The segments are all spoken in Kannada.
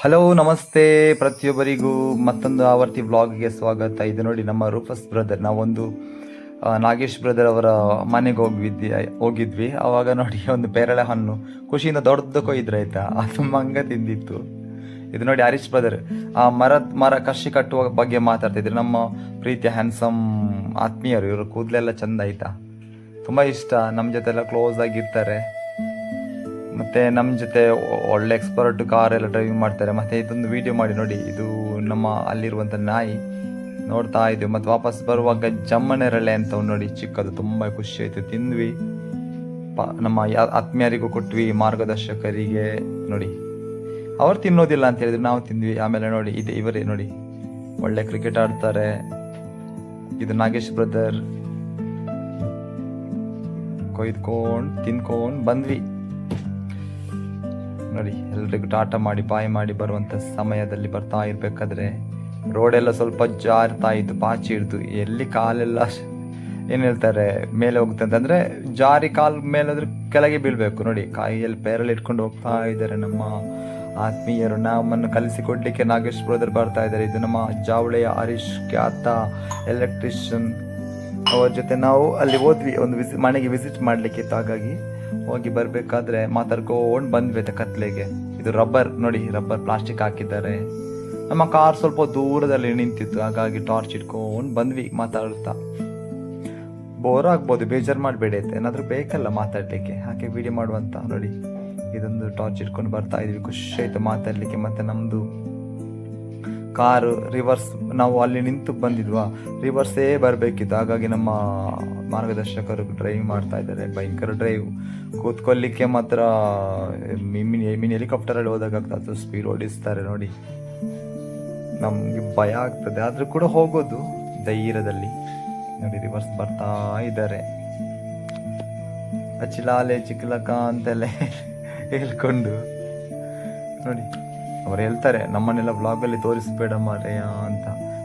ಹಲೋ ನಮಸ್ತೆ ಪ್ರತಿಯೊಬ್ಬರಿಗೂ ಮತ್ತೊಂದು ಆವರ್ತಿ ವ್ಲಾಗ್ಗೆ ಸ್ವಾಗತ. ಇದು ನೋಡಿ ನಮ್ಮ ರೂಪಸ್ ಬ್ರದರ್. ನಾವೊಂದು ನಾಗೇಶ್ ಬ್ರದರ್ ಅವರ ಮನೆಗೆ ಹೋಗಿದ್ವಿ. ಆವಾಗ ನೋಡಿ ಒಂದು ಪೇರಳೆ ಹಣ್ಣು ಖುಷಿಯಿಂದ ದೊಡ್ಡ ಕೊಯ್ದ್ರೆ ಆಯ್ತಾ, ಅದು ಮಂಗ ತಿಂದಿತ್ತು. ಇದು ನೋಡಿ ಹರೀಶ್ ಬ್ರದರ್ ಆ ಮರ ಕೃಷಿ ಕಟ್ಟುವ ಬಗ್ಗೆ ಮಾತಾಡ್ತಿದ್ರು. ನಮ್ಮ ಪ್ರೀತಿಯ ಹ್ಯಾನ್ಸಮ್ ಆತ್ಮೀಯರು ಇವರು. ಕೂದಲೆಲ್ಲ ಚಂದ ಆಯ್ತಾ, ತುಂಬ ಇಷ್ಟ. ನಮ್ಮ ಜೊತೆ ಎಲ್ಲ ಕ್ಲೋಸ್ ಆಗಿರ್ತಾರೆ. ಮತ್ತು ನಮ್ಮ ಜೊತೆ ಒಳ್ಳೆ ಎಕ್ಸ್ಪರ್ಟ್ ಕಾರ್ ಎಲ್ಲ ಡ್ರೈವಿಂಗ್ ಮಾಡ್ತಾರೆ. ಮತ್ತು ಇದೊಂದು ವಿಡಿಯೋ ಮಾಡಿ ನೋಡಿ, ಇದು ನಮ್ಮ ಅಲ್ಲಿರುವಂಥ ನಾಯಿ ನೋಡ್ತಾ ಇದ್ವಿ. ಮತ್ತು ವಾಪಸ್ ಬರುವಾಗ ಜಮ್ಮನೆರಳೆ ಅಂತ ನೋಡಿ ಚಿಕ್ಕದು, ತುಂಬ ಖುಷಿ ಆಯಿತು. ತಿಂದ್ವಿ, ನಮ್ಮ ಆತ್ಮೀಯರಿಗೂ ಕೊಟ್ವಿ, ಮಾರ್ಗದರ್ಶಕರಿಗೆ ನೋಡಿ. ಅವ್ರು ತಿನ್ನೋದಿಲ್ಲ ಅಂತ ಹೇಳಿದ್ರು, ನಾವು ತಿಂದ್ವಿ. ಆಮೇಲೆ ನೋಡಿ ಇದೆ ಇವರೇ ನೋಡಿ, ಒಳ್ಳೆ ಕ್ರಿಕೆಟ್ ಆಡ್ತಾರೆ. ಇದು ನಾಗೇಶ್ ಬ್ರದರ್. ಕೊಯ್ದುಕೊಂಡು ತಿನ್ಕೊಂಡು ಬಂದ್ವಿ ನೋಡಿ. ಎಲ್ರಿಗೂ ಟಾಟಾ ಮಾಡಿ ಬಾಯ್ ಮಾಡಿ ಬರುವಂಥ ಸಮಯದಲ್ಲಿ ಬರ್ತಾ ಇರಬೇಕಾದ್ರೆ ರೋಡೆಲ್ಲ ಸ್ವಲ್ಪ ಜಾರ್ತಾ ಇತ್ತು, ಪಾಚಿ ಹಿಡ್ದು ಎಲ್ಲಿ ಕಾಲೆಲ್ಲ ಏನು ಹೇಳ್ತಾರೆ ಮೇಲೆ ಹೋಗುತ್ತೆ ಅಂದರೆ ಜಾರಿ ಕಾಲು ಮೇಲಾದ್ರೆ ಕೆಳಗೆ ಬೀಳಬೇಕು ನೋಡಿ. ಕಾಯಿಯಲ್ಲಿ ಪೇರಲ್ಲಿ ಇಟ್ಕೊಂಡು ಹೋಗ್ತಾ ಇದ್ದಾರೆ ನಮ್ಮ ಆತ್ಮೀಯರು. ನಮ್ಮನ್ನು ಕಲಿಸಿಕೊಡ್ಲಿಕ್ಕೆ ನಾಗೇಶ್ ಬ್ರದರ್ ಬರ್ತಾ ಇದ್ದಾರೆ. ಇದು ನಮ್ಮ ಜಾವಳೆಯ ಹರೀಶ್ ಖ್ಯಾತ ಎಲೆಕ್ಟ್ರಿಷಿಯನ್. ಅವ್ರ ಜೊತೆ ನಾವು ಅಲ್ಲಿ ಹೋದ್ವಿ, ಒಂದು ಮನೆಗೆ ವಿಸಿಟ್ ಮಾಡಲಿಕ್ಕಿತ್ತು. ಹಾಗಾಗಿ ಹೋಗಿ ಬರಬೇಕಾದ್ರೆ ಮಾತಾಡ್ಕೊಂಡು ಬಂದ್ವಿ ಕತ್ಲೆಗೆ. ಇದು ರಬ್ಬರ್ ನೋಡಿ, ರಬ್ಬರ್ ಪ್ಲಾಸ್ಟಿಕ್ ಹಾಕಿದ್ದಾರೆ. ನಮ್ಮ ಕಾರ್ ಸ್ವಲ್ಪ ದೂರದಲ್ಲಿ ನಿಂತಿತ್ತು, ಹಾಗಾಗಿ ಟಾರ್ಚ್ ಇಟ್ಕೊಂಡು ಬಂದ್ವಿ ಮಾತಾಡ್ತಾ. ಬೋರ್ ಆಗ್ಬೋದು, ಬೇಜಾರು ಮಾಡಬೇಡಿ ಆಯ್ತು, ಏನಾದರೂ ಬೇಕಲ್ಲ ಮಾತಾಡಲಿಕ್ಕೆ, ಹಾಗೆ ವಿಡಿಯೋ ಮಾಡುವಂತ ನೋಡಿ. ಇದೊಂದು ಟಾರ್ಚ್ ಇಟ್ಕೊಂಡು ಬರ್ತಾ ಇದ್ವಿ, ಖುಷಿ ಆಯಿತು ಮಾತಾಡಲಿಕ್ಕೆ. ಮತ್ತು ನಮ್ಮದು ಕಾರು ರಿವರ್ಸ್, ನಾವು ಅಲ್ಲಿ ನಿಂತು ಬಂದಿದ್ವಾ, ರಿವರ್ಸೇ ಬರಬೇಕಿತ್ತು. ಹಾಗಾಗಿ ನಮ್ಮ ಮಾರ್ಗದರ್ಶಕರು ಡ್ರೈವ್ ಮಾಡ್ತಾ ಇದ್ದಾರೆ, ಭಯಂಕರ ಡ್ರೈವ್. ಕೂತ್ಕೊಳ್ಳಿಕ್ಕೆ ಮಾತ್ರ ಮಿನಿ ಹೆಲಿಕಾಪ್ಟರಲ್ಲಿ ಹೋದಾಗ ಆಗ್ತದೆ, ಸ್ಪೀಡ್ ಓಡಿಸ್ತಾರೆ ನೋಡಿ. ನಮಗೆ ಭಯ ಆಗ್ತದೆ, ಆದರೂ ಕೂಡ ಹೋಗೋದು ಧೈರ್ಯದಲ್ಲಿ ನೋಡಿ. ರಿವರ್ಸ್ ಬರ್ತಾ ಇದ್ದಾರೆ, ಅಚಿಲಾಲೆ ಚಿಕ್ಕಲಕ ಅಂತೆಲ್ಲ ಹೇಳ್ಕೊಂಡು ನೋಡಿ. ಅವ್ರು ಹೇಳ್ತಾರೆ ನಮ್ಮನ್ನೆಲ್ಲ ವ್ಲಾಗಲ್ಲಿ ತೋರಿಸ್ಬೇಡ ಮಾರೆಯ ಅಂತ.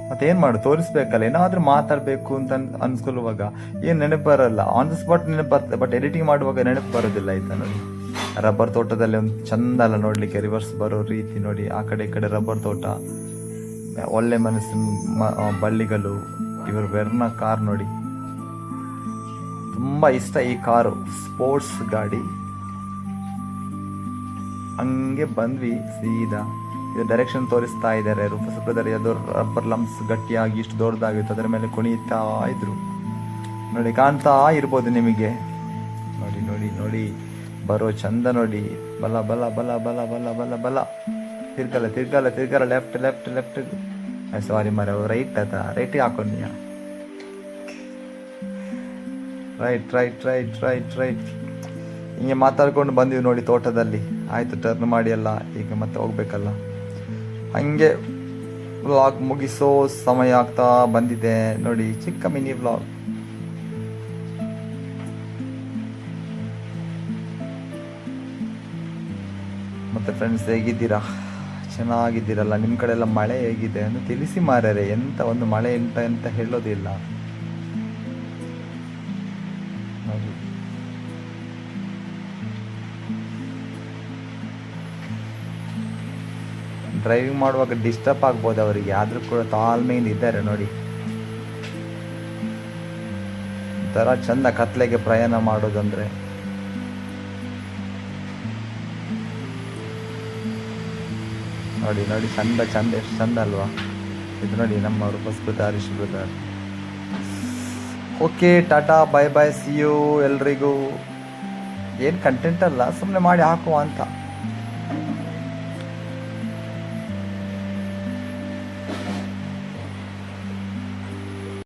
ಮತ್ತೇನು ಮಾಡು, ತೋರಿಸ್ಬೇಕಲ್ಲ, ಏನಾದರೂ ಮಾತಾಡಬೇಕು ಅಂತ ಅನ್ಸ್ಕೊಳ್ಳುವಾಗ ಏನು ನೆನಪು ಬರಲ್ಲ. ಆನ್ ದ ಸ್ಪಾಟ್ ನೆನಪು ಬರ್ತದೆ, ಬಟ್ ಎಡಿಟಿಂಗ್ ಮಾಡುವಾಗ ನೆನಪು ಬರೋದಿಲ್ಲ ಆಯ್ತಾ ನೋಡಿ. ರಬ್ಬರ್ ತೋಟದಲ್ಲಿ ಒಂದು ಚಂದ ಅಲ್ಲ ನೋಡಲಿಕ್ಕೆ, ರಿವರ್ಸ್ ಬರೋ ರೀತಿ ನೋಡಿ. ಆ ಕಡೆ ಈ ಕಡೆ ರಬ್ಬರ್ ತೋಟ, ಒಳ್ಳೆ ಮನಸ್ಸಿನ ಬಳ್ಳಿಗಳು. ಇವರು ವೆರ್ನ ಕಾರ್ ನೋಡಿ, ತುಂಬ ಇಷ್ಟ ಈ ಕಾರು, ಸ್ಪೋರ್ಟ್ಸ್ ಗಾಡಿ. ಹಂಗೆ ಬಂದ್ವಿ ಸೀದಾ. ಇದು ಡೈರೆಕ್ಷನ್ ತೋರಿಸ್ತಾ ಇದ್ದಾರೆ ರೂಪಸ್ ಬ್ರದರ್. ಅದು ರಬ್ಬರ್ ಲಂಪ್ಸ್ ಗಟ್ಟಿಯಾಗಿ ಇಷ್ಟು ದೊಡ್ಡದಾಗಿತ್ತು, ಅದರ ಮೇಲೆ ಕುಣಿತಾ ಇದ್ರು ನೋಡಿ. ಕಾಣ್ತಾ ಇರ್ಬೋದು ನಿಮಗೆ ನೋಡಿ. ನೋಡಿ ನೋಡಿ ಬರೋ ಚಂದ ನೋಡಿ. ಬಲ ಬಲ ಬಲ ಬಲ ಬಲ ಬಲ ಬಲ, ತಿರ್ಗಲ್ಲ ತಿರ್ಗಲ್ಲ ತಿರ್ಗಲ್ಲ, ಲೆಫ್ಟ್ ಲೆಫ್ಟ್ ಲೆಫ್ಟ್. ಸಾರಿ ಮರ, ರೈಟ್ ಅದ, ರೈಟಿಗೆ ಹಾಕೊಂಡ್ಯಾ, right right right right right. ಹಿಂಗೆ ಮಾತಾಡ್ಕೊಂಡು ಬಂದ್ವಿ ನೋಡಿ ತೋಟದಲ್ಲಿ. ಆಯಿತು, ಟರ್ನ್ ಮಾಡಿ ಎಲ್ಲ, ಈಗ ಮತ್ತೆ ಹೋಗ್ಬೇಕಲ್ಲ. ಹಂಗೆ ವ್ಲಾಗ್ ಮುಗಿಸೋ ಸಮಯ ಆಗ್ತಾ ಬಂದಿದೆ ನೋಡಿ. ಚಿಕ್ಕ ಮಿನಿ ವ್ಲಾಗ್. ಮತ್ತೆ ಫ್ರೆಂಡ್ಸ್ ಹೇಗಿದ್ದೀರಾ? ಚೆನ್ನಾಗಿದ್ದೀರಲ್ಲ? ನಿಮ್ಮ ಕಡೆ ಎಲ್ಲ ಮಳೆ ಹೇಗಿದೆ ಅಂತ ತಿಳಿಸಿ ಮಾರ್ಯಾರೆ. ಎಂತ ಒಂದು ಮಳೆ ಅಂತ ಹೇಳೋದಿಲ್ಲ ನೋಡಿ. ಡ್ರೈವಿಂಗ್ ಮಾಡುವಾಗ ಡಿಸ್ಟರ್ಬ್ ಆಗ್ಬೋದು ಅವರಿಗೆ, ಆದರೂ ಕೂಡ ತಾಳ್ಮೆಯಿಂದ ಇದ್ದಾರೆ ನೋಡಿ. ಒಂಥರ ಚಂದ ಕತ್ಲೆಗೆ ಪ್ರಯಾಣ ಮಾಡೋದಂದ್ರೆ. ನೋಡಿ ನೋಡಿ ಚಂದ ಚಂದ, ಎಷ್ಟು ಚಂದ ಅಲ್ವಾ ಇದು ನೋಡಿ. ನಮ್ಮ ರೂಪಸ್ brother, Harish brother. Okay, tata, bye bye, see you ಎಲ್ರಿಗೂ. ಏನು ಕಂಟೆಂಟ್ ಅಲ್ಲ, ಸುಮ್ಮನೆ ಮಾಡಿ ಹಾಕುವ ಅಂತ.